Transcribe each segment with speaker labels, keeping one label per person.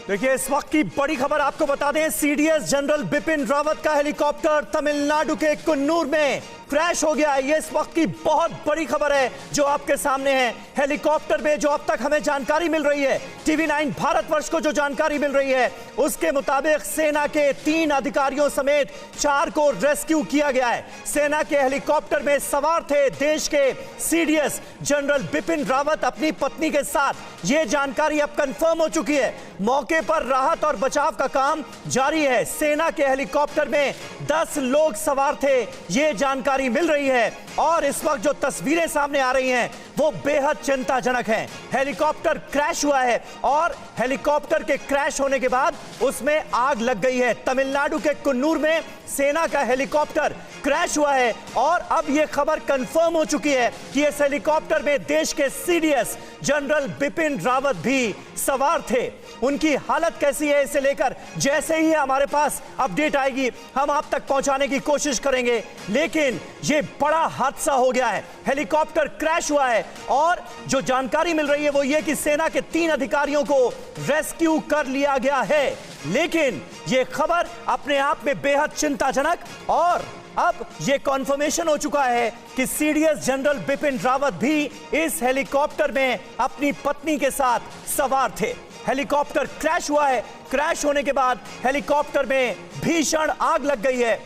Speaker 1: देखिए, इस वक्त की बड़ी खबर आपको बता दें, सीडीएस जनरल बिपिन रावत का हेलीकॉप्टर तमिलनाडु के कुन्नूर में क्रैश हो गया है। ये इस वक्त की बहुत बड़ी खबर है जो आपके सामने है। हेलीकॉप्टर में जो अब तक हमें जानकारी मिल रही है, TV9 भारतवर्ष को जो जानकारी मिल रही है उसके मुताबिक सेना के 3 अधिकारियों समेत 4 को रेस्क्यू किया गया है। सेना के हेलीकॉप्टर में सवार थे देश के सीडीएस जनरल बिपिन रावत अपनी पत्नी के साथ। ये जानकारी अब कंफर्म हो चुकी है। मौके पर राहत और बचाव का काम जारी है। सेना के हेलीकॉप्टर में 10 लोग सवार थे, ये जानकारी मिल रही है। और इस वक्त जो तस्वीरें सामने आ रही हैं वो बेहद चिंताजनक हैं। हेलीकॉप्टर क्रैश हुआ है और हेलीकॉप्टर के क्रैश होने के बाद उसमें आग लग गई है। तमिलनाडु के कुन्नूर में सेना का हेलीकॉप्टर क्रैश हुआ है और अब यह खबर कंफर्म हो चुकी है कि इस हेलीकॉप्टर में देश के सीडीएस जनरल बिपिन रावत भी सवार थे। उनकी हालत कैसी है, इसे लेकर जैसे ही हमारे पास अपडेट आएगी हम आप तक पहुंचाने की कोशिश करेंगे। लेकिन यह बड़ा हादसा हो गया है, हेलीकॉप्टर क्रैश हुआ है और जो जानकारी मिल रही है वो ये कि सेना के 3 अधिकारियों को रेस्क्यू कर लिया गया है। लेकिन यह खबर अपने आप में बेहद चिंताजनक, और अब यह कॉन्फर्मेशन हो चुका है कि सीडीएस जनरल बिपिन रावत भी इस हेलीकॉप्टर में अपनी पत्नी के साथ सवार थे। हेलीकॉप्टर क्रैश हुआ है। क्रैश होने के बाद हेलीकॉप्टर में भीषण आग लग गई है।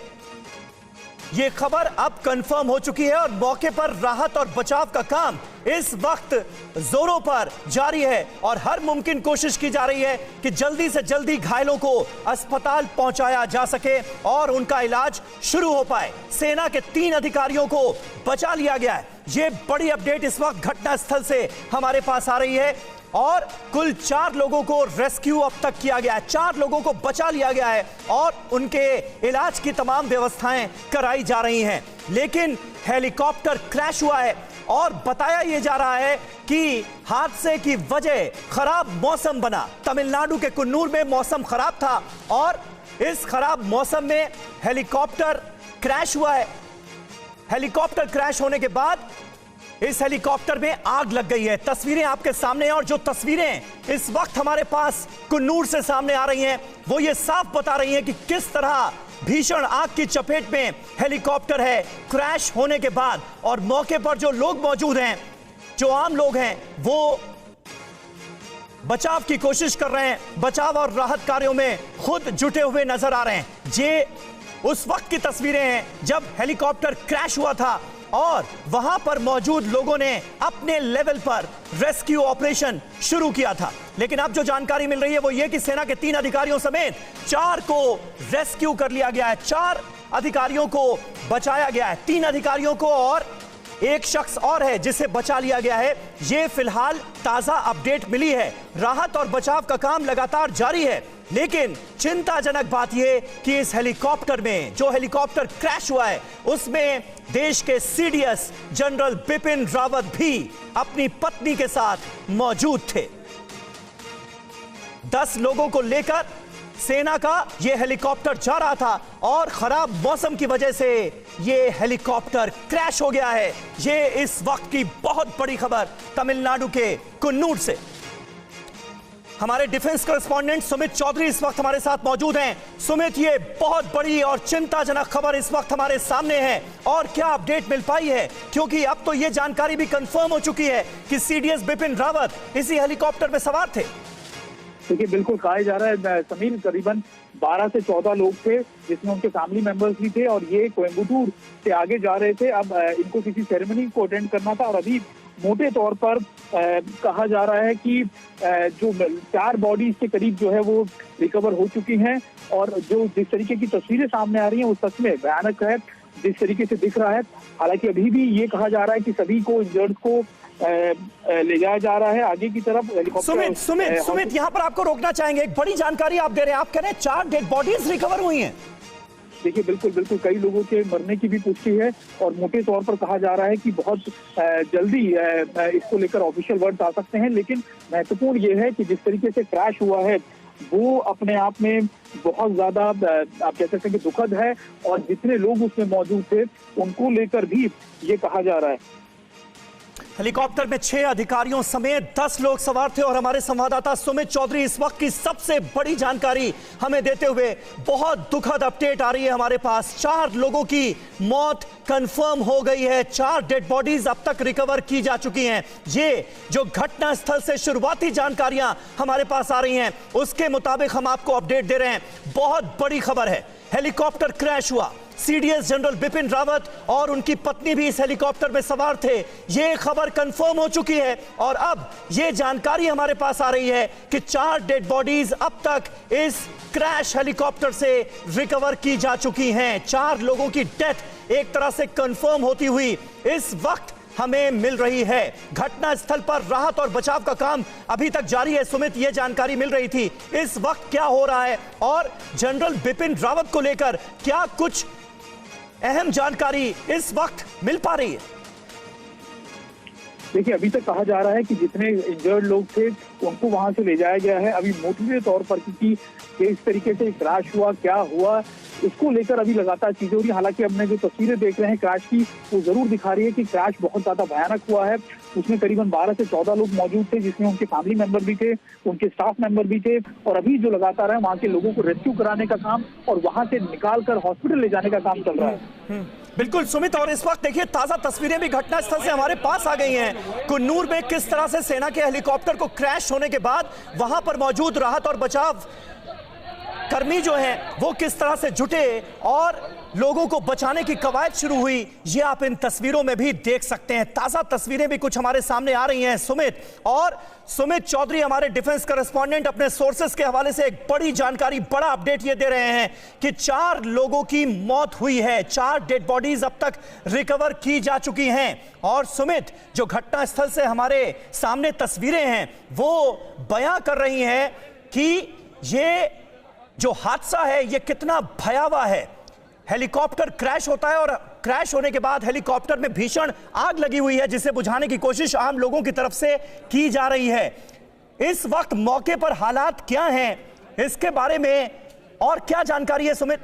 Speaker 1: यह खबर अब कंफर्म हो चुकी है और मौके पर राहत और बचाव का काम इस वक्त जोरों पर जारी है और हर मुमकिन कोशिश की जा रही है कि जल्दी से जल्दी घायलों को अस्पताल पहुंचाया जा सके और उनका इलाज शुरू हो पाए। सेना के 3 अधिकारियों को बचा लिया गया है। यह बड़ी अपडेट इस वक्त घटनास्थल से हमारे पास आ रही है और कुल 4 लोगों को रेस्क्यू अब तक किया गया है। 4 लोगों को बचा लिया गया है और उनके इलाज की तमाम व्यवस्थाएं कराई जा रही हैं। लेकिन हेलीकॉप्टर क्रैश हुआ है और बताया यह जा रहा है कि हादसे की वजह खराब मौसम बना। तमिलनाडु के कुन्नूर में मौसम खराब था और इस खराब मौसम में हेलीकॉप्टर क्रैश हुआ है। हेलीकॉप्टर क्रैश होने के बाद इस हेलीकॉप्टर में आग लग गई है। तस्वीरें आपके सामने हैं और जो तस्वीरें इस वक्त हमारे पास कुन्नूर से सामने आ रही हैं वो ये साफ बता रही हैं कि किस तरह भीषण आग की चपेट में हेलीकॉप्टर है क्रैश होने के बाद। और मौके पर जो लोग मौजूद हैं, जो आम लोग हैं, वो बचाव की कोशिश कर रहे हैं, बचाव और राहत कार्यों में खुद जुटे हुए नजर आ रहे हैं। ये उस वक्त की तस्वीरें हैं जब हेलीकॉप्टर क्रैश हुआ था और वहां पर मौजूद लोगों ने अपने लेवल पर रेस्क्यू ऑपरेशन शुरू किया था। लेकिन अब जो जानकारी मिल रही है वो ये कि सेना के 3 अधिकारियों समेत 4 को रेस्क्यू कर लिया गया है। 4 अधिकारियों को बचाया गया है। 3 अधिकारियों को और एक शख्स और है जिसे बचा लिया गया है। ये फिलहाल ताजा अपडेट मिली है। राहत और बचाव का काम लगातार जारी है। लेकिन चिंताजनक बात यह कि इस हेलीकॉप्टर में, जो हेलीकॉप्टर क्रैश हुआ है, उसमें देश के सीडीएस जनरल बिपिन रावत भी अपनी पत्नी के साथ मौजूद थे। 10 लोगों को लेकर सेना का यह हेलीकॉप्टर जा रहा था और खराब मौसम की वजह से यह हेलीकॉप्टर क्रैश हो गया है। यह इस वक्त की बहुत बड़ी खबर तमिलनाडु के कुन्नूर से। हमारे डिफेंस करेस्पॉन्डेंट सुमित चौधरी इस वक्त हमारे साथ मौजूद हैं। सुमित, ये बहुत बड़ी और चिंताजनक खबर इस वक्त हमारे सामने है और क्या अपडेट मिल पाई है, क्योंकि अब तो यह जानकारी भी कंफर्म हो चुकी है कि सीडीएस बिपिन रावत इसी हेलीकॉप्टर में सवार थे।
Speaker 2: देखिए, बिल्कुल कहा जा रहा है समीर, करीबन 12 से 14 लोग थे जिसमें उनके फैमिली मेंबर्स भी थे और ये कोयम्बटूर से आगे जा रहे थे। अब इनको किसी सेरेमनी को अटेंड करना था और अभी मोटे तौर पर कहा जा रहा है कि जो 4 बॉडीज के करीब जो है वो रिकवर हो चुकी हैं और जो जिस तरीके की तस्वीरें सामने आ रही हैं वो सच में भयानक है जिस तरीके से दिख रहा है। हालांकि अभी भी ये कहा जा रहा है कि सभी को इंजर्ड को ले जाया जा रहा है आगे की तरफ हेलीकॉप्टर।
Speaker 1: सुमित यहाँ पर आपको रोकना चाहेंगे, एक बड़ी जानकारी आप दे रहे हैं। आप कह रहे हैं 4 डेड बॉडीज रिकवर हुई हैं।
Speaker 2: देखिए, बिल्कुल कई लोगों के मरने की भी पुष्टि है और मोटे तौर पर कहा जा रहा है कि बहुत जल्दी इसको लेकर ऑफिशियल वर्ड्स आ सकते हैं। लेकिन महत्वपूर्ण ये है कि जिस तरीके से क्रैश हुआ है वो अपने आप में बहुत ज्यादा आप कह सकते हैं कि दुखद है और जितने लोग उसमें मौजूद थे उनको लेकर भी ये कहा जा रहा है।
Speaker 1: हेलीकॉप्टर में 6 अधिकारियों समेत 10 लोग सवार थे और हमारे संवाददाता सुमित चौधरी इस वक्त की सबसे बड़ी जानकारी हमें देते हुए बहुत दुखद अपडेट आ रही है हमारे पास। 4 लोगों की मौत कंफर्म हो गई है, 4 डेड बॉडीज अब तक रिकवर की जा चुकी हैं। ये जो घटना स्थल से शुरुआती जानकारियां हमारे पास आ रही हैं उसके मुताबिक हम आपको अपडेट दे रहे हैं। बहुत बड़ी खबर है, हेलीकॉप्टर क्रैश हुआ। सीडीएस जनरल बिपिन रावत और उनकी पत्नी भी इस हेलीकॉप्टर में सवार थे। यह खबर कंफर्म हो चुकी है और अब यह जानकारी हमारे पास आ रही है कि 4 डेड बॉडीज अब तक इस क्रैश हेलीकॉप्टर से रिकवर की जा चुकी हैं। 4 लोगों की डेथ एक तरह से कंफर्म होती हुई इस वक्त हमें मिल रही है। घटना स्थल पर राहत और बचाव का काम अभी तक जारी है। सुमित, यह जानकारी मिल रही थी, इस वक्त क्या हो रहा है और जनरल बिपिन रावत को लेकर क्या कुछ अहम जानकारी इस वक्त मिल पा रही है?
Speaker 2: देखिए, अभी तक कहा जा रहा है कि जितने इंजर्ड लोग थे उनको वहां से ले जाया गया है। अभी मोटरी तौर पर क्योंकि किस तरीके से क्रैश हुआ, क्या हुआ, इसको लेकर अभी लगातार चीजें हो रही। हालांकि हमने जो तस्वीरें देख रहे हैं क्रैश की, वो जरूर दिखा रही है कि क्रैश बहुत ज्यादा भयानक हुआ है। उसमें करीबन 12 से 14 लोग मौजूद थे, जिसमें उनके फैमिली मेंबर भी थे, उनके स्टाफ मेंबर भी थे। और अभी जो लगातार है वहां के लोगों को रेस्क्यू कराने का काम और वहां से निकाल कर हॉस्पिटल ले जाने का काम चल रहा है।
Speaker 1: बिल्कुल सुमित, और इस वक्त देखिए ताजा तस्वीरें भी घटनास्थल से हमारे पास आ गई हैं। कुन्नूर में किस तरह से सेना के हेलीकॉप्टर को क्रैश होने के बाद वहां पर मौजूद राहत और बचाव कर्मी जो हैं वो किस तरह से जुटे और लोगों को बचाने की कवायद शुरू हुई, ये आप इन तस्वीरों में भी देख सकते हैं। ताजा तस्वीरें भी कुछ हमारे सामने आ रही हैं सुमित, और सुमित चौधरी हमारे डिफेंस करेस्पॉन्डेंट अपने सोर्सेस के हवाले से एक बड़ी जानकारी, बड़ा अपडेट ये दे रहे हैं कि 4 लोगों की मौत हुई है, 4 डेड बॉडीज अब तक रिकवर की जा चुकी हैं। और सुमित, जो घटनास्थल से हमारे सामने तस्वीरें हैं वो बयां कर रही हैं कि ये जो हादसा है ये कितना भयावह है। हेलीकॉप्टर क्रैश होता है और क्रैश होने के बाद हेलीकॉप्टर में भीषण आग लगी हुई है जिसे बुझाने की कोशिश आम लोगों की तरफ से की जा रही है। इस वक्त मौके पर हालात क्या हैं, इसके बारे में और क्या जानकारी है सुमित?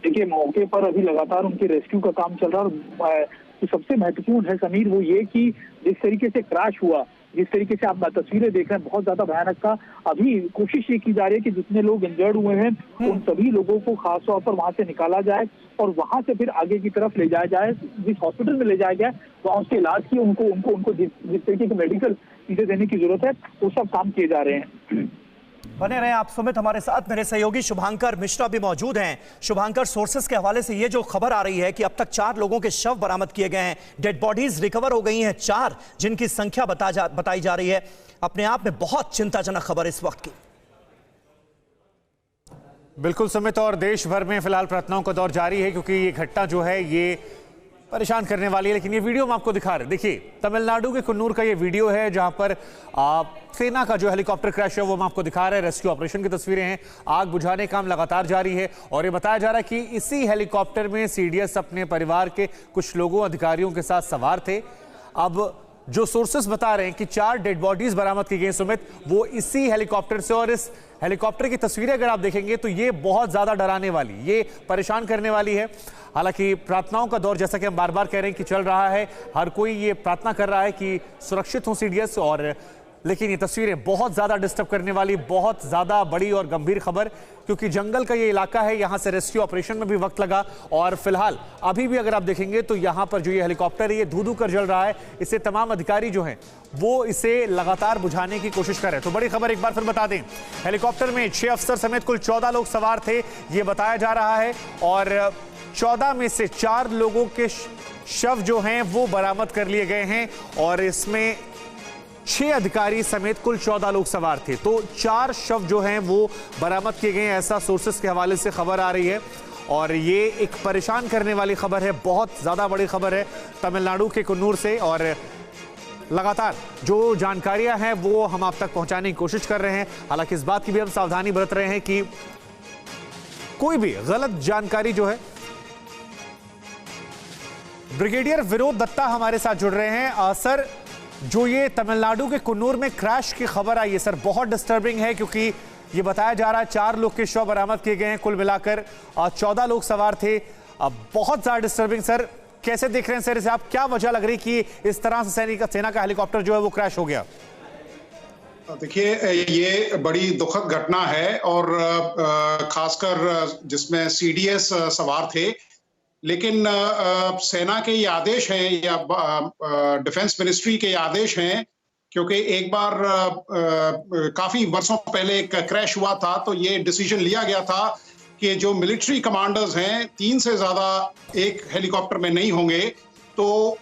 Speaker 2: देखिए, मौके पर अभी लगातार उनके रेस्क्यू का काम चल रहा है। तो सबसे महत्वपूर्ण है समीर वो ये कि जिस तरीके से क्रैश हुआ, जिस तरीके से आप तस्वीरें देख रहे हैं, बहुत ज्यादा भयानक था। अभी कोशिश ये की जा रही है कि जितने लोग इंजर्ड हुए हैं उन सभी लोगों को खास तौर पर वहां से निकाला जाए और वहां से फिर आगे की तरफ ले जाया जाए। जिस हॉस्पिटल में ले जाया गया वहां उसके इलाज की उनको जिस तरीके की मेडिकल चीजें देने की जरूरत है वो सब काम किए जा रहे हैं।
Speaker 1: बने रहे आप सुमित हमारे साथ। मेरे सहयोगी शुभांकर मिश्रा भी मौजूद हैं। शुभांकर, सोर्सेस के हवाले से ये जो खबर आ रही है कि अब तक 4 लोगों के शव बरामद किए गए हैं, डेड बॉडीज रिकवर हो गई हैं 4, जिनकी संख्या बताई जा रही है, अपने आप में बहुत चिंताजनक खबर इस वक्त की।
Speaker 3: बिल्कुल सुमित, और देश भर में फिलहाल प्रार्थनाओं का दौर जारी है क्योंकि ये घटना जो है ये परेशान करने वाली है। लेकिन ये वीडियो हम आपको दिखा रहे हैं, देखिए तमिलनाडु के कुन्नूर का ये वीडियो है जहां पर सेना का जो हेलीकॉप्टर क्रैश है वो हम आपको दिखा रहे हैं। रेस्क्यू ऑपरेशन की तस्वीरें हैं, आग बुझाने का काम लगातार जारी है और ये बताया जा रहा है कि इसी हेलीकॉप्टर में सीडीएस अपने परिवार के कुछ लोगों अधिकारियों के साथ सवार थे। अब जो सोर्सेस बता रहे हैं कि 4 डेड बॉडीज बरामद की गई सुमित, वो इसी हेलीकॉप्टर से, और इस हेलीकॉप्टर की तस्वीरें अगर आप देखेंगे तो ये बहुत ज्यादा डराने वाली, ये परेशान करने वाली है। हालांकि प्रार्थनाओं का दौर, जैसा कि हम बार बार कह रहे हैं कि चल रहा है, हर कोई ये प्रार्थना कर रहा है कि सुरक्षित हो सीडीएस, और लेकिन ये तस्वीरें बहुत ज्यादा डिस्टर्ब करने वाली, बहुत ज्यादा बड़ी और गंभीर खबर, क्योंकि जंगल का ये इलाका है, यहां से रेस्क्यू ऑपरेशन में भी वक्त लगा और फिलहाल अभी भी अगर आप देखेंगे तो यहां पर जो ये हेलीकॉप्टर है ये धू-धू कर जल रहा है। इससे तमाम अधिकारी जो हैं वो इसे लगातार बुझाने की कोशिश कर रहे हैं। तो बड़ी खबर एक बार फिर बता दें, हेलीकॉप्टर में 6 अफसर समेत कुल 14 लोग सवार थे, ये बताया जा रहा है, और 14 में से 4 लोगों के शव जो हैं वो बरामद कर लिए गए हैं और इसमें 6 अधिकारी समेत कुल 14 लोग सवार थे। तो 4 शव जो हैं वो बरामद किए गए हैं, ऐसा सोर्सेस के हवाले से खबर आ रही है। और ये एक परेशान करने वाली खबर है, बहुत ज्यादा बड़ी खबर है तमिलनाडु के कुन्नूर से, और लगातार जो जानकारियां हैं वो हम आप तक पहुंचाने की कोशिश कर रहे हैं। हालांकि इस बात की भी हम सावधानी बरत रहे हैं कि कोई भी गलत जानकारी जो है। ब्रिगेडियर विनोद दत्ता हमारे साथ जुड़ रहे हैं। सर, जो ये तमिलनाडु के कुन्नूर में क्रैश की खबर आई है सर, बहुत डिस्टर्बिंग है क्योंकि ये बताया जा रहा है 4 लोग के शव बरामद किए गए हैं, कुल मिलाकर 14 लोग सवार थे। बहुत ज्यादा डिस्टर्बिंग सर, कैसे देख रहे हैं सर इसे आप? क्या वजह लग रही कि इस तरह से सेना का हेलीकॉप्टर जो है वो क्रैश हो गया?
Speaker 4: देखिए, ये बड़ी दुखद घटना है और खासकर जिसमें सीडीएस सवार थे। लेकिन सेना के ये आदेश हैं या डिफेंस मिनिस्ट्री के आदेश हैं, क्योंकि एक बार काफी वर्षों पहले एक क्रैश हुआ था, तो ये डिसीजन लिया गया था कि जो मिलिट्री कमांडर्स हैं 3 से ज्यादा एक हेलीकॉप्टर में नहीं होंगे। तो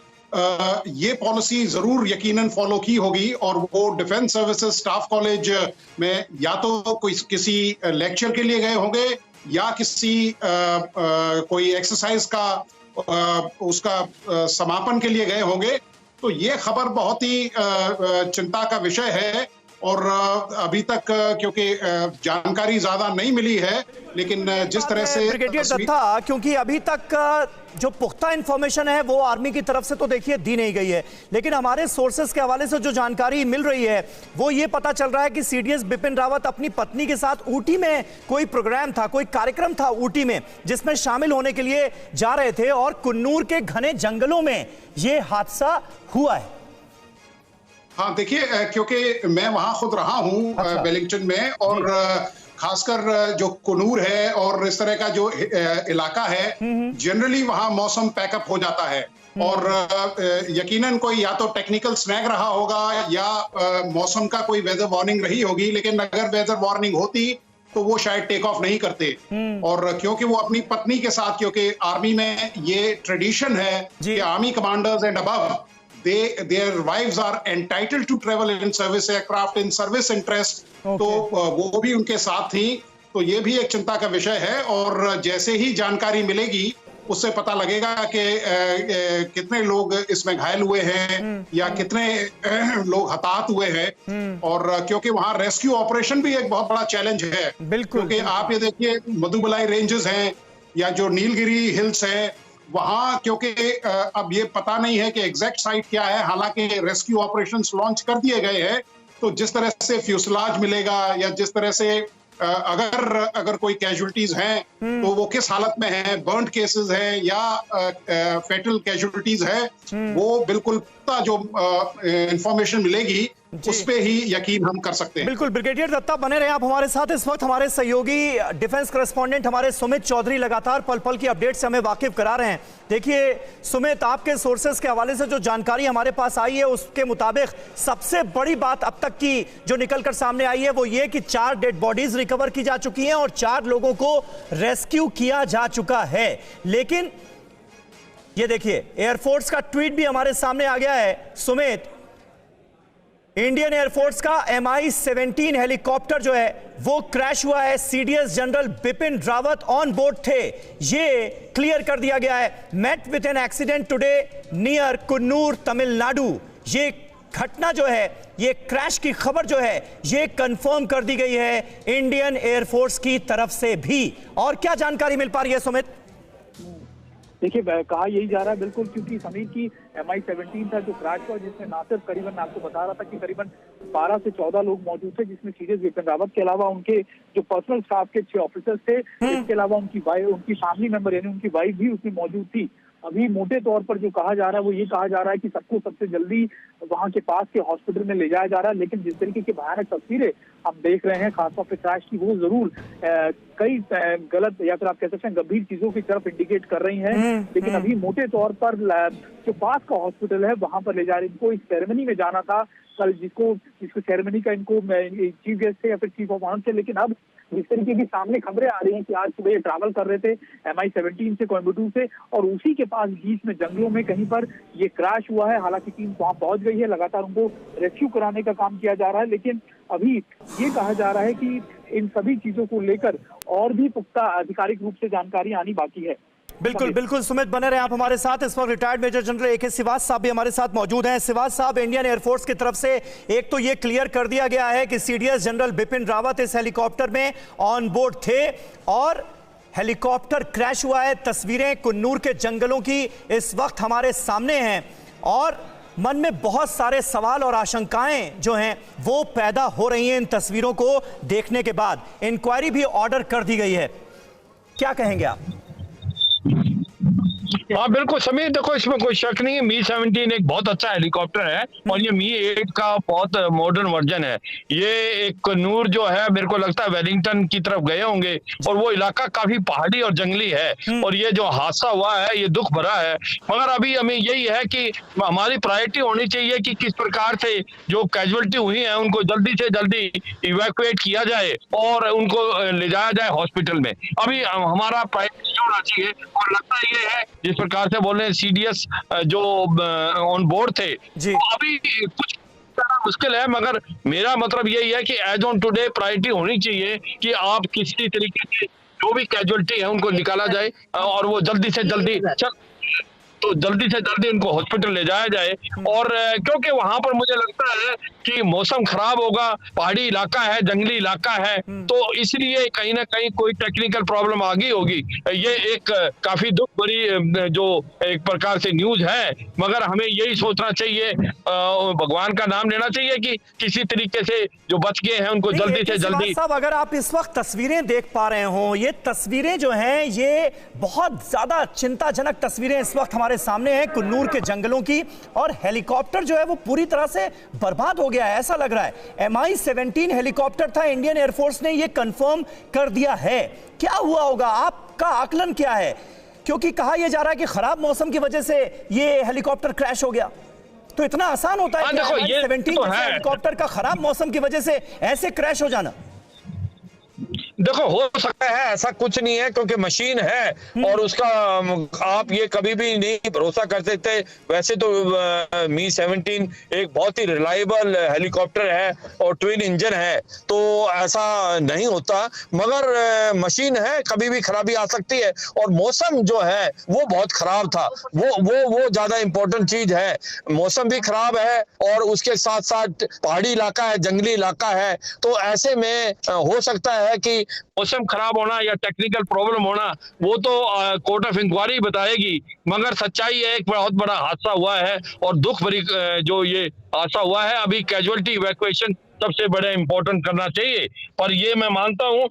Speaker 4: ये पॉलिसी जरूर यकीनन फॉलो की होगी और वो डिफेंस सर्विसेज स्टाफ कॉलेज में या तो किसी लेक्चर के लिए गए होंगे या किसी कोई एक्सरसाइज का उसका समापन के लिए गए होंगे। तो ये खबर बहुत ही चिंता का विषय है और अभी तक क्योंकि जानकारी ज्यादा नहीं मिली है, लेकिन जिस तरह से
Speaker 1: ब्रिगेडियर दत्ता, क्योंकि अभी तक जो पुख्ता इंफॉर्मेशन है वो आर्मी की तरफ से तो देखिए दी नहीं गई है, लेकिन हमारे सोर्सेस के हवाले से जो जानकारी मिल रही है वो ये पता चल रहा है कि सीडीएस बिपिन रावत अपनी पत्नी के साथ ऊटी में कोई प्रोग्राम था, कोई कार्यक्रम था ऊटी में, जिसमें शामिल होने के लिए जा रहे थे और कुन्नूर के घने जंगलों में ये हादसा हुआ है।
Speaker 4: हाँ, देखिए, क्योंकि मैं वहां खुद रहा हूं वेलिंगटन में, और खासकर जो कुन्नूर है और इस तरह का जो इलाका है, जनरली वहां मौसम पैकअप हो जाता है और यकीनन कोई या तो टेक्निकल स्नैग रहा होगा या मौसम का कोई वेदर वार्निंग रही होगी, लेकिन अगर वेदर वार्निंग होती तो वो शायद टेक ऑफ नहीं करते। और क्योंकि वो अपनी पत्नी के साथ, क्योंकि आर्मी में ये ट्रेडिशन है कि army commanders and above their wives are entitled to travel in service aircraft in service interest, तो वो भी उनके साथ थी। तो ये भी एक चिंता का विषय है और जैसे ही जानकारी मिलेगी उससे पता लगेगा कि कितने लोग इसमें घायल हुए हैं या कितने लोग हताहत हुए हैं। और क्योंकि वहाँ रेस्क्यू ऑपरेशन भी एक बहुत बड़ा चैलेंज है, क्योंकि आप ये देखिए मधुबलाई रेंजेस हैं या जो नीलगिरी हिल्स हैं, वहां क्योंकि अब ये पता नहीं है कि एग्जैक्ट साइट क्या है, हालांकि रेस्क्यू ऑपरेशंस लॉन्च कर दिए गए हैं। तो जिस तरह से फ्यूसलाज मिलेगा या जिस तरह से अगर कोई कैजुअलिटीज हैं तो वो किस हालत में है, बर्न्ड केसेस है या फेटल कैजुअलिटीज है, वो बिल्कुल जो इंफॉर्मेशन मिलेगी उस पे ही यकीन हम कर सकते हैं।
Speaker 1: बिल्कुल ब्रिगेडियर दत्ता बने रहे आप हमारे साथ। इस वक्त हमारे सहयोगी डिफेंस करेस्पॉन्डेंट हमारे सुमित चौधरी लगातार पल पल की अपडेट से हमें वाकिफ करा रहे हैं। देखिए सुमित, आपके सोर्सेस के हवाले से जो जानकारी हमारे पास आई है उसके मुताबिक सबसे बड़ी बात अब तक की जो निकलकर सामने आई है वो ये कि 4 डेड बॉडीज रिकवर की जा चुकी हैं और 4 लोगों को रेस्क्यू किया जा चुका है। लेकिन ये देखिए एयरफोर्स का ट्वीट भी हमारे सामने आ गया है सुमित। इंडियन एयरफोर्स का MI-17 हेलीकॉप्टर जो है वो क्रैश हुआ है। CDS general Bipin Rawat on board थे, ये क्लियर कर दिया गया है। Met with an accident today near Coonoor Tamil Nadu. ये घटना जो है, ये क्रैश की खबर जो है ये कंफर्म कर दी गई है इंडियन एयरफोर्स की तरफ से भी। और क्या जानकारी मिल पा रही है सुमित?
Speaker 2: देखिए, कहा यही जा रहा है बिल्कुल, क्योंकि समीर की MI-17 था जो क्रैश हुआ, जिसमें ना सिर्फ करीबन, मैं आपको बता रहा था कि करीबन 12 से 14 लोग मौजूद थे, जिसमें सीडीएस बिपिन रावत के अलावा उनके जो पर्सनल स्टाफ के 6 ऑफिसर्स थे, इसके अलावा उनकी फैमिली मेंबर यानी उनकी वाइफ भी उसमें मौजूद थी। अभी मोटे तौर पर जो कहा जा रहा है वो ये कहा जा रहा है कि सबको सबसे जल्दी वहां के पास के हॉस्पिटल में ले जाया जा रहा है। लेकिन जिस तरीके की भयानक तस्वीरें हम देख रहे हैं खासतौर पर क्रैश की, वो जरूर कई गलत या फिर आप कह सकते हैं गंभीर चीजों की तरफ इंडिकेट कर रही हैं। लेकिन अभी मोटे तौर पर जो पास का हॉस्पिटल है वहां पर ले जा रहे, इनको इस सेरेमनी में जाना था कल, जिसको सेरेमनी का इनको चीफ गेस्ट थे या फिर चीफ ऑफ ऑनर थे। लेकिन अब जिस तरीके की सामने खबरें आ रही हैं कि आज सुबह ये ट्रैवल कर रहे थे MI-17 से कोयम्बटूर से, और उसी के पास बीच में जंगलों में कहीं पर ये क्रैश हुआ है। हालांकि टीम वहां पहुंच गई है, लगातार उनको रेस्क्यू कराने का काम किया जा रहा है। लेकिन अभी ये कहा जा रहा है कि इन सभी चीजों को लेकर और भी पुख्ता आधिकारिक रूप से जानकारी आनी बाकी है।
Speaker 1: बिल्कुल बिल्कुल सुमित, बने रहे आप हमारे साथ। इस वक्त रिटायर्ड मेजर जनरल AK सिवास साहब भी हमारे साथ मौजूद हैं। सिवास साहब, इंडियन एयरफोर्स की तरफ से एक तो ये क्लियर कर दिया गया है कि सीडीएस जनरल बिपिन रावत इस हेलीकॉप्टर में ऑन बोर्ड थे और हेलीकॉप्टर क्रैश हुआ है। तस्वीरें कुन्नूर के जंगलों की इस वक्त हमारे सामने हैं और मन में बहुत सारे सवाल और आशंकाएं जो हैं वो पैदा हो रही हैं इन तस्वीरों को देखने के बाद। इंक्वायरी भी ऑर्डर कर दी गई है, क्या कहेंगे आप?
Speaker 5: हाँ बिल्कुल समीर, देखो इसमें कोई शक नहीं है, मी-17 एक बहुत अच्छा हेलीकॉप्टर है और ये मी-8 का बहुत मॉडर्न वर्जन है। ये एक कन्नूर जो है, मेरे को लगता है वेलिंगटन की तरफ गए होंगे और वो इलाका काफी पहाड़ी और जंगली है और ये जो हादसा हुआ है ये दुख भरा है। मगर अभी हमें यही है कि हमारी प्रायोरिटी होनी चाहिए कि किस प्रकार से जो कैजुअलिटी हुई है उनको जल्दी से जल्दी इवैक्यूएट किया जाए और उनको ले जाया जाए हॉस्पिटल में। अभी हमारा प्रायोरिटी होना चाहिए और लगता ये है जिस प्रकार से बोल रहे हैं सीडीएस जो ऑन बोर्ड थे, तो अभी कुछ मुश्किल है, मगर मेरा मतलब यही है कि एज ऑन टुडे प्रायोरिटी होनी चाहिए कि आप किसी तरीके से जो भी कैजुअलिटी है उनको निकाला जाए और वो जल्दी से जल्दी उनको हॉस्पिटल ले जाया जाए। और क्योंकि वहां पर मुझे लगता है कि मौसम खराब होगा, पहाड़ी इलाका है, जंगली इलाका है, तो इसलिए कहीं ना कहीं कोई टेक्निकल प्रॉब्लम आ गई होगी। ये एक काफी दुख भरी जो एक प्रकार से न्यूज है, मगर हमें यही सोचना चाहिए, भगवान का नाम लेना चाहिए कि किसी तरीके से जो बच गए हैं उनको जल्दी से जल्दी।
Speaker 1: साहब, अगर आप इस वक्त तस्वीरें देख पा रहे हो, ये तस्वीरें जो हैं ये बहुत ज्यादा चिंताजनक तस्वीरें इस वक्त हमारे सामने हैं कुन्नूर के जंगलों की, और हेलीकॉप्टर जो है वो पूरी तरह से बर्बाद हो गया है ऐसा लग रहा है। MI-17 हेलीकॉप्टर था, इंडियन एयरफोर्स ने ये कंफर्म कर दिया है। क्या हुआ होगा, आपका आकलन क्या है? क्योंकि कहा यह जा रहा है कि खराब मौसम की वजह से ये हेलीकॉप्टर क्रैश हो गया। तो इतना आसान होता है MI-17 तो हेलीकॉप्टर का खराब मौसम की वजह से ऐसे क्रैश हो जाना?
Speaker 5: देखो हो सकता है, ऐसा कुछ नहीं है क्योंकि मशीन है और उसका आप ये कभी भी नहीं भरोसा कर सकते। वैसे तो मी-17 एक बहुत ही रिलायबल हेलीकॉप्टर है और ट्विन इंजन है, तो ऐसा नहीं होता, मगर मशीन है, कभी भी खराबी आ सकती है। और मौसम जो है वो बहुत खराब था, वो ज्यादा इंपॉर्टेंट चीज है। मौसम भी खराब है और उसके साथ साथ पहाड़ी इलाका है, जंगली इलाका है, तो ऐसे में हो सकता है कि मौसम खराब होना या टेक्निकल प्रॉब्लम होना वो तो कोर्ट ऑफ इंक्वायरी बताएगी, मगर सच्चाई है एक बहुत बड़ा हादसा हुआ है और दुख भरी जो ये हादसा हुआ है। अभी कैजुअलिटी इवैक्यूएशन सबसे बड़ा इंपॉर्टेंट करना चाहिए, पर ये मैं मानता हूँ,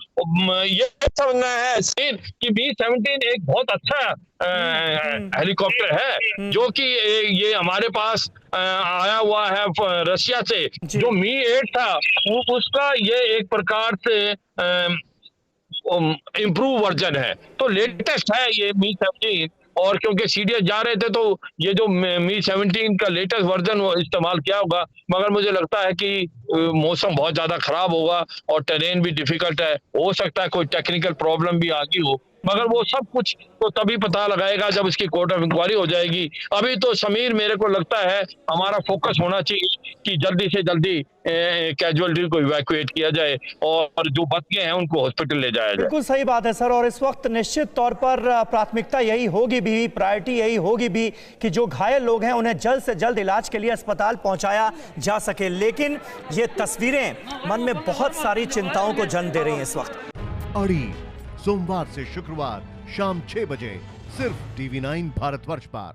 Speaker 5: ये समझना है कि मी-17 एक बहुत अच्छा हेलीकॉप्टर है जो कि ये हमारे पास आया हुआ है रशिया से। जो मी-8 था उसका ये एक प्रकार से इम्प्रूव वर्जन है, तो लेटेस्ट है ये मी-17। और क्योंकि सीडीएस जा रहे थे तो ये जो मी-17 का लेटेस्ट वर्जन इस्तेमाल किया होगा, मगर मुझे लगता है कि मौसम बहुत ज्यादा खराब होगा और टेरेन भी डिफिकल्ट है, हो सकता है कोई टेक्निकल प्रॉब्लम भी आ गई हो, मगर वो सब कुछ तो तभी पता लगाएगा जब इसकी कोर्ट ऑफ इंक्वायरी हो जाएगी। अभी तो समीर मेरे को लगता है हमारा फोकस होना चाहिए कि जल्दी से जल्दी कैजुअलिटी को इवैक्यूएट किया जाए और जो बच गए हैं उनको हॉस्पिटल ले जाया जाए।
Speaker 1: बिल्कुल सही बात है सर, और इस वक्त निश्चित तौर पर प्राथमिकता यही होगी भी, प्रायोरिटी यही होगी भी कि जो घायल लोग हैं उन्हें जल्द से जल्द इलाज के लिए अस्पताल पहुंचाया जा सके। लेकिन ये तस्वीरें मन में बहुत सारी चिंताओं को जन्म दे रही हैं इस वक्त।
Speaker 6: अड़ी सोमवार से शुक्रवार शाम 6 बजे सिर्फ TV9 भारतवर्ष पर।